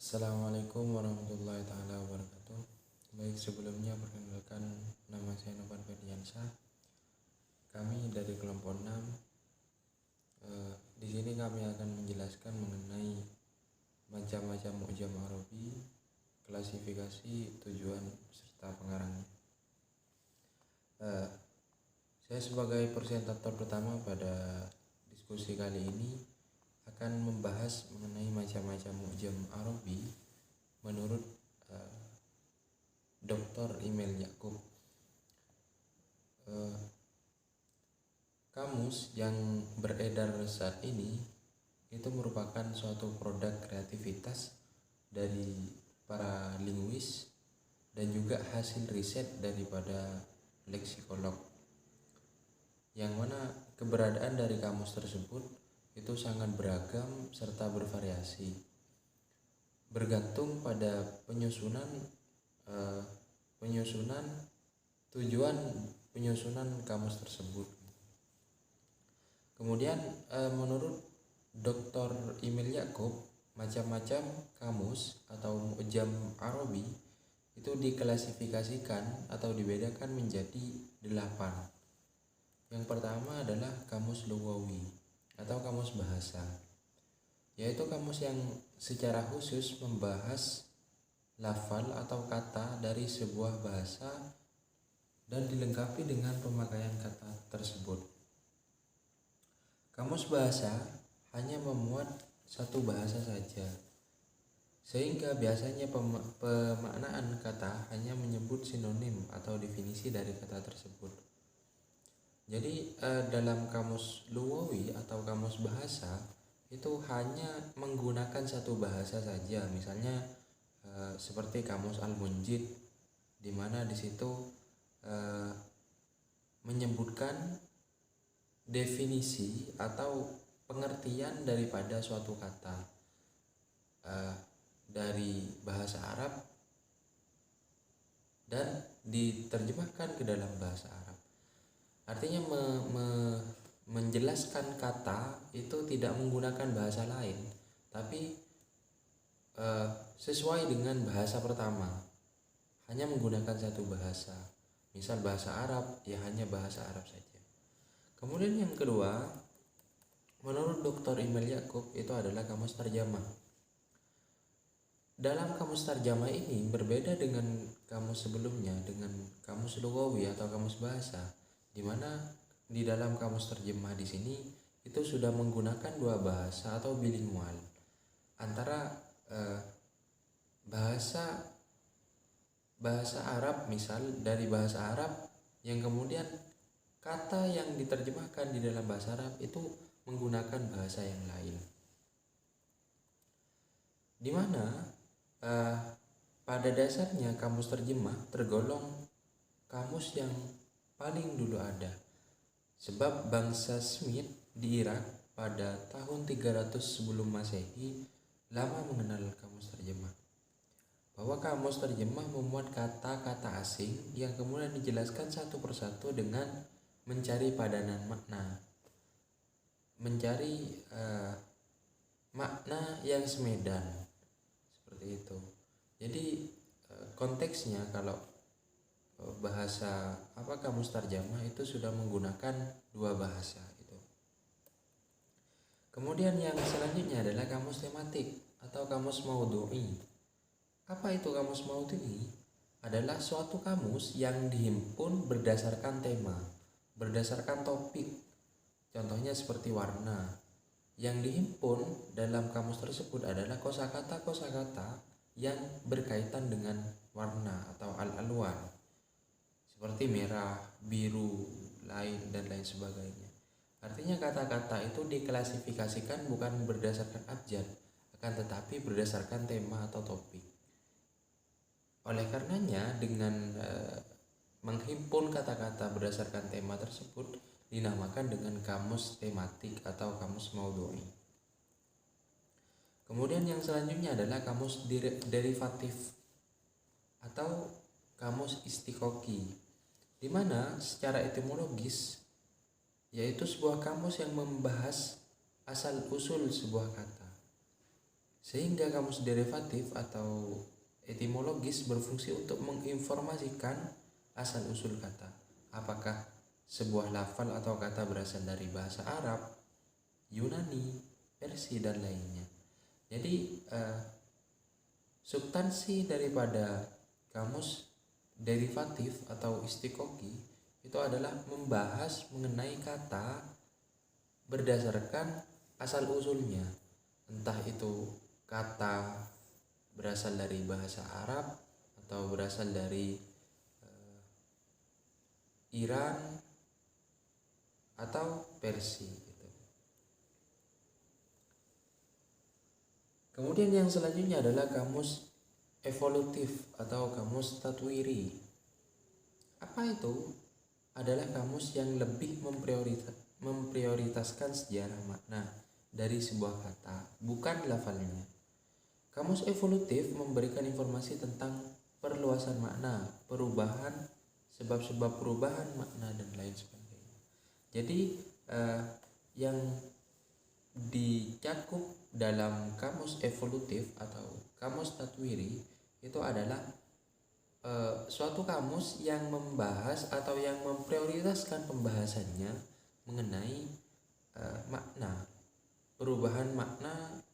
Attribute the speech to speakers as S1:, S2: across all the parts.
S1: Assalamualaikum warahmatullahi taala wabarakatuh. Baik, sebelumnya perkenalkan, nama saya Novan Ferdiansyah. Kami dari kelompok 6. Di sini kami akan menjelaskan mengenai macam-macam mu'jam Arabi, klasifikasi, tujuan serta pengarangnya. Saya sebagai presentator pertama pada diskusi kali ini akan membahas mengenai macam-macam mu'jam Arabi menurut Dr. Imel Yakub. Kamus yang beredar saat ini itu merupakan suatu produk kreativitas dari para linguis dan juga hasil riset daripada leksikolog, yang mana keberadaan dari kamus tersebut itu sangat beragam serta bervariasi, bergantung pada tujuan penyusunan kamus tersebut. Kemudian menurut Dr. Imel Yakub, macam-macam kamus atau mu'jam Arabi itu diklasifikasikan atau dibedakan menjadi 8. Yang pertama adalah kamus lugawi atau kamus bahasa, yaitu kamus yang secara khusus membahas lafal atau kata dari sebuah bahasa dan dilengkapi dengan pemakaian kata tersebut. Kamus bahasa hanya memuat satu bahasa saja, sehingga biasanya pemaknaan kata hanya menyebut sinonim atau definisi dari kata tersebut. Jadi dalam kamus lugawi atau kamus bahasa itu hanya menggunakan satu bahasa saja. Misalnya seperti kamus Al-Munjid, di mana di situ menyebutkan definisi atau pengertian daripada suatu kata dari bahasa Arab dan diterjemahkan ke dalam bahasa Arab. Artinya menjelaskan kata itu tidak menggunakan bahasa lain, tapi sesuai dengan bahasa pertama, hanya menggunakan satu bahasa. Misal bahasa Arab, ya hanya bahasa Arab saja. Kemudian yang kedua, menurut Dr. Imel Yakub, itu adalah kamus tarjamah. Dalam kamus tarjamah ini berbeda dengan kamus sebelumnya, dengan kamus lugawi atau kamus bahasa, di mana di dalam kamus terjemah di sini itu sudah menggunakan dua bahasa atau bilingual antara bahasa Arab, misal dari bahasa Arab yang kemudian kata yang diterjemahkan di dalam bahasa Arab itu menggunakan bahasa yang lain, di mana pada dasarnya kamus terjemah tergolong kamus yang paling dulu ada, sebab bangsa Smith di Irak pada tahun 300 sebelum Masehi lama mengenal kamus terjemah. Bahwa kamus terjemah memuat kata-kata asing yang kemudian dijelaskan satu persatu dengan mencari padanan makna, mencari makna yang semedan, seperti itu. Jadi konteksnya kalau bahasa kamus tarjamah itu sudah menggunakan dua bahasa itu. Kemudian yang selanjutnya adalah kamus tematik atau kamus maudhu'i. Apa itu kamus maudhu'i? Adalah suatu kamus yang dihimpun berdasarkan tema, berdasarkan topik. Contohnya seperti warna. Yang dihimpun dalam kamus tersebut adalah kosakata-kosakata yang berkaitan dengan warna atau al-alwan, seperti merah, biru, lain dan lain sebagainya. Artinya kata-kata itu diklasifikasikan bukan berdasarkan abjad, akan tetapi berdasarkan tema atau topik. Oleh karenanya dengan menghimpun kata-kata berdasarkan tema tersebut dinamakan dengan kamus tematik atau kamus maudhu'i. Kemudian yang selanjutnya adalah kamus derivatif atau kamus istiqoqi, di mana secara etimologis yaitu sebuah kamus yang membahas asal usul sebuah kata. Sehingga kamus derivatif atau etimologis berfungsi untuk menginformasikan asal-usul kata. Apakah sebuah lafal atau kata berasal dari bahasa Arab, Yunani, Persia, dan lainnya. Jadi substansi daripada kamus derivatif atau istiqoqi itu adalah membahas mengenai kata berdasarkan asal-usulnya. Entah itu kata berasal dari bahasa Arab atau berasal dari Iran atau Persia gitu. Kemudian yang selanjutnya adalah kamus evolutif atau kamus tatwiri. Apa itu? Adalah kamus yang lebih memprioritaskan sejarah makna dari sebuah kata, bukan lafalnya. Kamus evolutif memberikan informasi tentang perluasan makna, perubahan, sebab-sebab perubahan makna, dan lain sebagainya. Jadi yang dicakup dalam kamus evolutif atau kamus tatwiri itu adalah suatu kamus yang membahas atau yang memprioritaskan pembahasannya mengenai makna, perubahan makna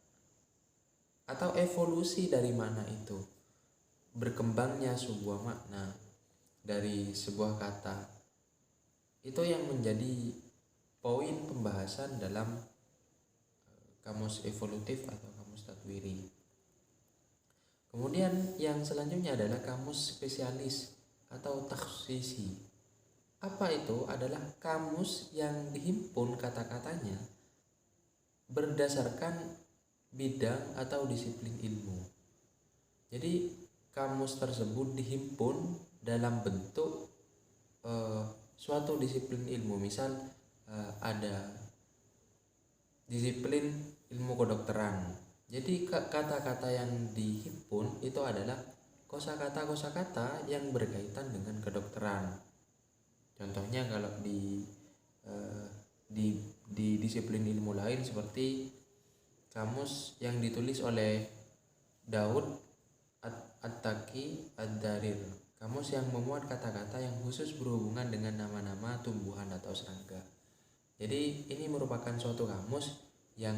S1: atau evolusi dari makna itu, berkembangnya sebuah makna dari sebuah kata. Itu yang menjadi poin pembahasan dalam kamus evolutif atau kamus tatwiri. Kemudian yang selanjutnya adalah kamus spesialis atau takhsisi. Apa itu? Adalah kamus yang dihimpun kata-katanya berdasarkan bidang atau disiplin ilmu. Jadi kamus tersebut dihimpun dalam bentuk suatu disiplin ilmu. Misal ada disiplin ilmu kedokteran. Jadi kata-kata yang dihimpun itu adalah kosakata yang berkaitan dengan kedokteran. Contohnya kalau di disiplin ilmu lain seperti kamus yang ditulis oleh Daud At-Taqi Ad-Darir, kamus yang memuat kata-kata yang khusus berhubungan dengan nama-nama tumbuhan atau serangga. Jadi ini merupakan suatu kamus yang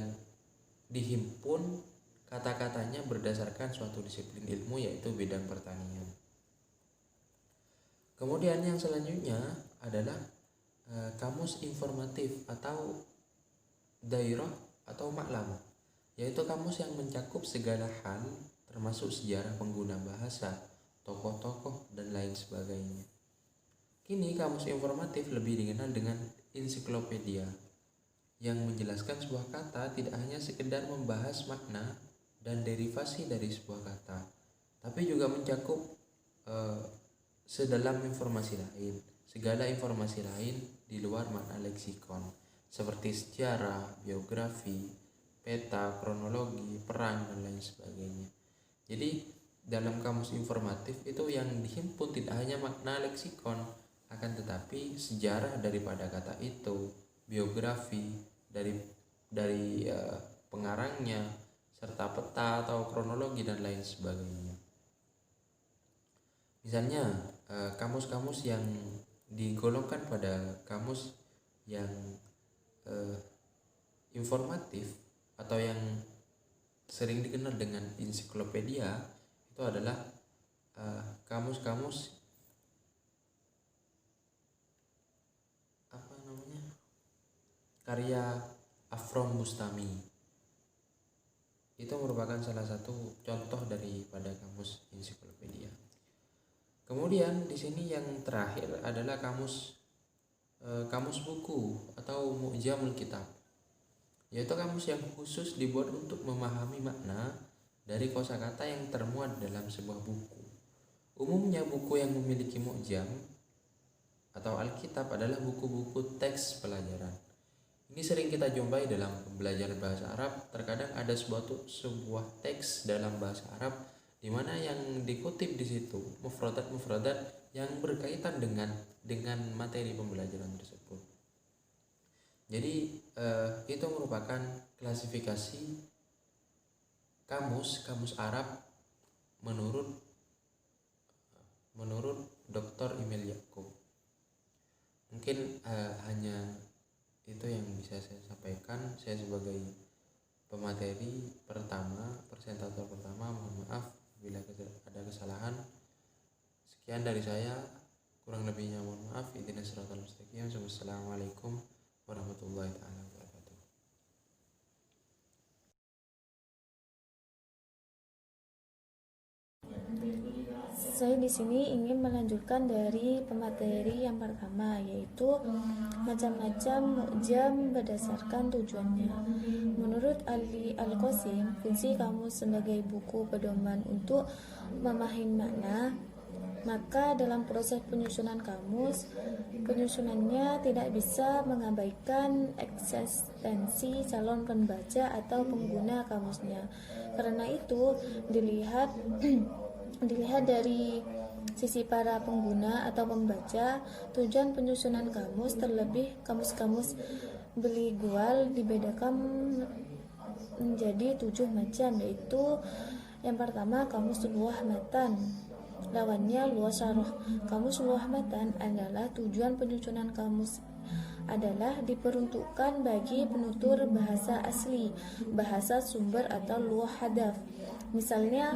S1: dihimpun kata-katanya berdasarkan suatu disiplin ilmu, yaitu bidang pertanian. Kemudian yang selanjutnya adalah kamus informatif atau dairah atau maklam, yaitu kamus yang mencakup segala hal termasuk sejarah pengguna bahasa, tokoh-tokoh, dan lain sebagainya. Kini kamus informatif lebih dikenal dengan ensiklopedia yang menjelaskan sebuah kata tidak hanya sekedar membahas makna dan derivasi dari sebuah kata, tapi juga mencakup segala informasi lain di luar makna leksikon seperti sejarah, biografi, peta, kronologi, perang, dan lain sebagainya. Jadi dalam kamus informatif itu yang dihimpun tidak hanya makna leksikon, akan tetapi sejarah daripada kata itu, biografi dari pengarangnya, serta peta atau kronologi dan lain sebagainya. Misalnya kamus-kamus yang digolongkan pada kamus yang informatif atau yang sering dikenal dengan ensiklopedia itu adalah kamus-kamus karya Afrom Bustami. Itu merupakan salah satu contoh daripada kamus ensiklopedia. Kemudian di sini yang terakhir adalah kamus buku atau Mu'jamul Kitab, yaitu kamus yang khusus dibuat untuk memahami makna dari kosakata yang termuat dalam sebuah buku. Umumnya buku yang memiliki mu'jam atau Alkitab adalah buku-buku teks pelajaran. Ini sering kita jumpai dalam pembelajaran bahasa Arab. Terkadang ada sebuah teks dalam bahasa Arab di mana yang dikutip di situ mufradat yang berkaitan dengan materi pembelajaran tersebut. Jadi itu merupakan klasifikasi kamus Arab menurut Dr. Emil Yakub. Mungkin hanya itu yang bisa saya sampaikan. Saya sebagai pemateri pertama, presentator pertama, mohon maaf bila ada kesalahan. Sekian dari saya, kurang lebihnya mohon maaf. Ihdinas siratal mustaqim. Wassalamualaikum warahmatullahi wabarakatuh.
S2: Saya di sini ingin melanjutkan dari pemateri yang pertama, yaitu macam-macam mu'jam berdasarkan tujuannya. Menurut Ali Al-Qasim, fungsi kamus sebagai buku pedoman untuk memahami makna, maka dalam proses penyusunan kamus, penyusunannya tidak bisa mengabaikan eksistensi calon pembaca atau pengguna kamusnya. Karena itu dilihat dari sisi para pengguna atau pembaca, tujuan penyusunan kamus, terlebih kamus-kamus bilingual, dibedakan menjadi 7 macam, yaitu yang pertama kamus luah matan, lawannya luas syarah. Kamus luah matan adalah tujuan penyusunan kamus adalah diperuntukkan bagi penutur bahasa asli, bahasa sumber atau luah hadaf. Misalnya,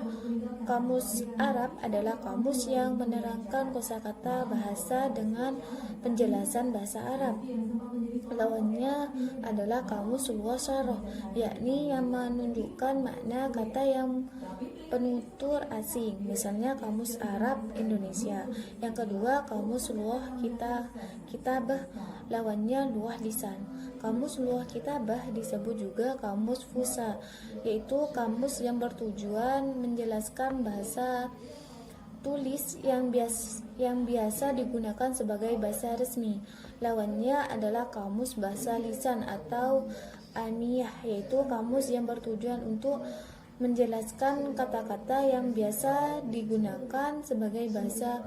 S2: kamus Arab adalah kamus yang menerangkan kosakata bahasa dengan penjelasan bahasa Arab. Lawannya adalah kamus luas syarah, yakni yang menunjukkan makna kata yang penutur asing. Misalnya kamus Arab Indonesia. Yang kedua, kamus luah kitabah, lawannya luah lisan. Kamus luah kitabah disebut juga kamus fusa, yaitu kamus yang bertujuan menjelaskan bahasa tulis yang biasa digunakan sebagai bahasa resmi. Lawannya adalah kamus bahasa lisan atau amiyah, yaitu kamus yang bertujuan untuk menjelaskan kata-kata yang biasa digunakan sebagai bahasa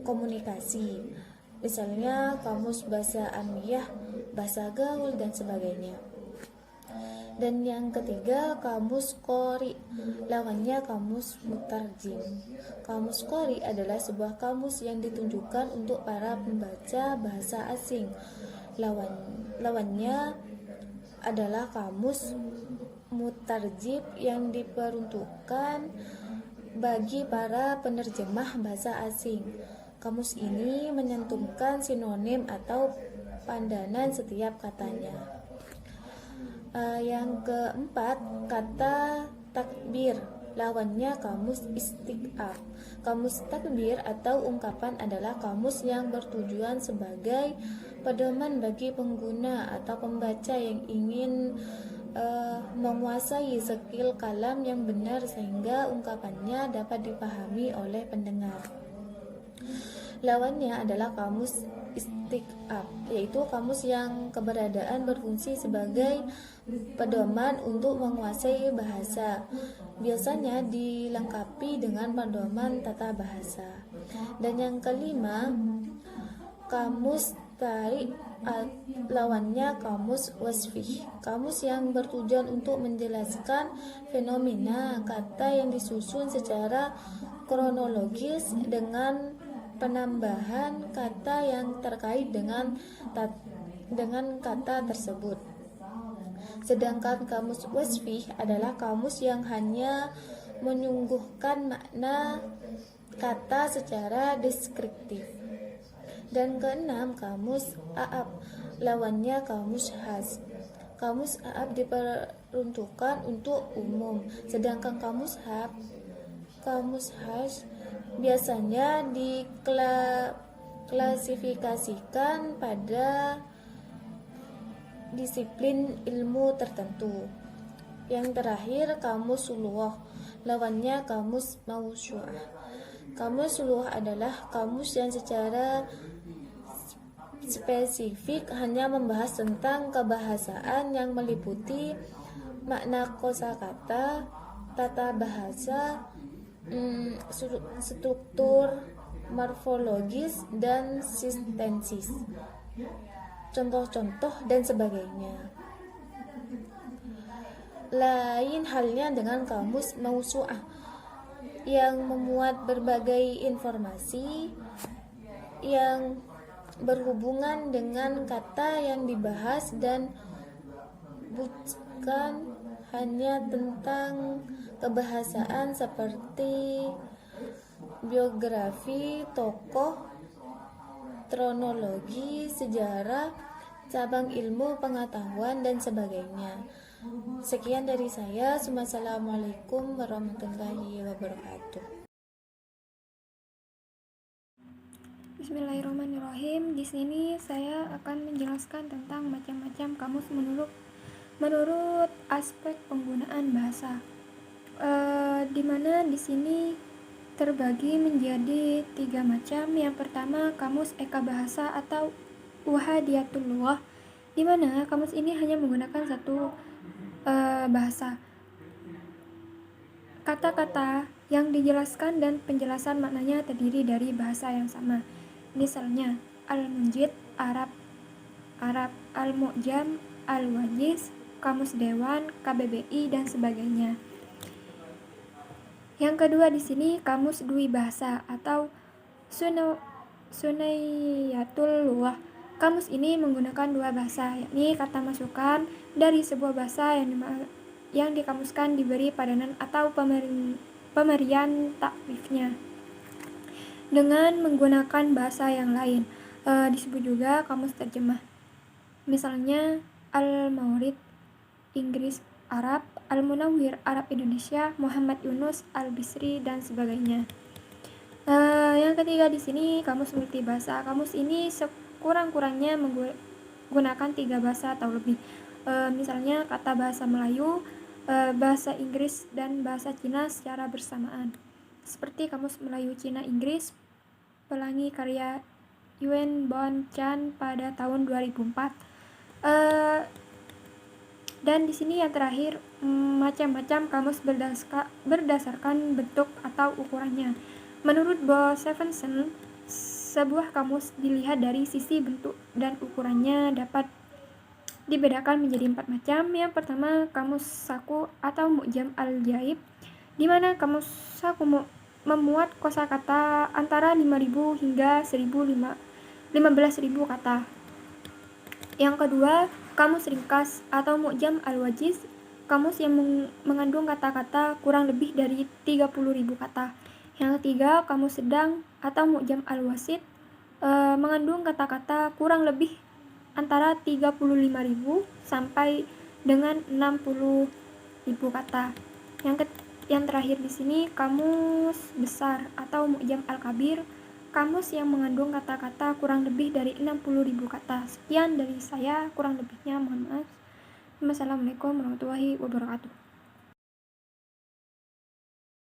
S2: komunikasi. Misalnya kamus bahasa amiyah, bahasa gaul, dan sebagainya. Dan yang ketiga, kamus qori, lawannya kamus mutarjim. Kamus qori adalah sebuah kamus yang ditunjukkan untuk para pembaca bahasa asing. Lawannya adalah kamus mutarjim yang diperuntukkan bagi para penerjemah bahasa asing. Kamus ini menyantumkan sinonim atau pandanan setiap katanya. Yang keempat, kata takbir, lawannya kamus istiqaf. Kamus takbir atau ungkapan adalah kamus yang bertujuan sebagai pedoman bagi pengguna atau pembaca yang ingin menguasai skill kalam yang benar sehingga ungkapannya dapat dipahami oleh pendengar. Lawannya adalah kamus istiqaf, yaitu kamus yang keberadaan berfungsi sebagai pedoman untuk menguasai bahasa. Biasanya dilengkapi dengan pedoman tata bahasa. Dan yang kelima, kamus tarik, lawannya kamus wasfih, kamus yang bertujuan untuk menjelaskan fenomena kata yang disusun secara kronologis dengan penambahan kata yang terkait dengan kata tersebut. Sedangkan kamus wasfih adalah kamus yang hanya menyungguhkan makna kata secara deskriptif. Dan keenam, kamus a'ab, lawannya kamus khas. Kamus a'ab diperuntukkan untuk umum, sedangkan kamus khas biasanya diklasifikasikan pada disiplin ilmu tertentu. Yang terakhir, kamus lughah, lawannya kamus mausu'ah. Kamus lughah adalah kamus yang secara spesifik hanya membahas tentang kebahasaan yang meliputi makna kosakata, tata bahasa, struktur morfologis dan sintaksis, contoh-contoh dan sebagainya. Lain halnya dengan kamus mausu'ah yang memuat berbagai informasi yang berhubungan dengan kata yang dibahas dan bukan hanya tentang kebahasaan seperti biografi tokoh, kronologi, sejarah, cabang ilmu pengetahuan, dan sebagainya. Sekian dari saya. Wassalamualaikum warahmatullahi wabarakatuh.
S3: Bismillahirrahmanirrahim. Di sini saya akan menjelaskan tentang macam-macam kamus menurut aspek penggunaan bahasa. Di mana di sini terbagi menjadi 3 macam. Yang pertama, kamus eka bahasa atau Uhadiyyatul Lughah, di mana kamus ini hanya menggunakan satu bahasa. Kata-kata yang dijelaskan dan penjelasan maknanya terdiri dari bahasa yang sama. Misalnya, Al-Munjid, Arab, Al-Mu'jam, Al-Wajiz, Kamus Dewan, KBBI, dan sebagainya. Yang kedua di sini kamus dwi bahasa atau Sunayyatul Lughah. Kamus ini menggunakan 2 bahasa, yakni kata masukan dari sebuah bahasa yang dikamuskan diberi padanan atau pemberian takrifnya dengan menggunakan bahasa yang lain. Disebut juga kamus terjemah. Misalnya Al-Maurid Inggris Arab, Al-Munawwir Arab Indonesia, Muhammad Yunus Al-Bisri, dan sebagainya. Yang ketiga di sini kamus multibahasa. Kamus ini sekurang-kurangnya menggunakan 3 bahasa atau lebih. Misalnya kata bahasa Melayu, bahasa Inggris, dan bahasa Cina secara bersamaan. Seperti kamus Melayu Cina Inggris Pelangi karya Yuen Bon Chan pada tahun 2004. Dan di sini yang terakhir, macam-macam kamus berdasarkan bentuk atau ukurannya. Menurut Bo Stevenson, sebuah kamus dilihat dari sisi bentuk dan ukurannya dapat dibedakan menjadi 4 macam. Yang pertama, kamus saku atau Mu'jam al-Jaib, di mana kamus saku memuat kosakata antara 5.000 hingga 15.000 kata. Yang kedua, kamus ringkas atau Mu'jam al-Wajiz, kamus yang mengandung kata-kata kurang lebih dari 30.000 kata. Yang ketiga, kamus sedang atau Mu'jam al-Wasit, mengandung kata-kata kurang lebih antara 35.000 sampai dengan 60.000 kata. Yang terakhir di sini kamus besar atau Mu'jam al-Kabir, kamus yang mengandung kata-kata kurang lebih dari 60.000 kata. Sekian dari saya, kurang lebihnya mohon maaf. Wassalamualaikum warahmatullahi wabarakatuh.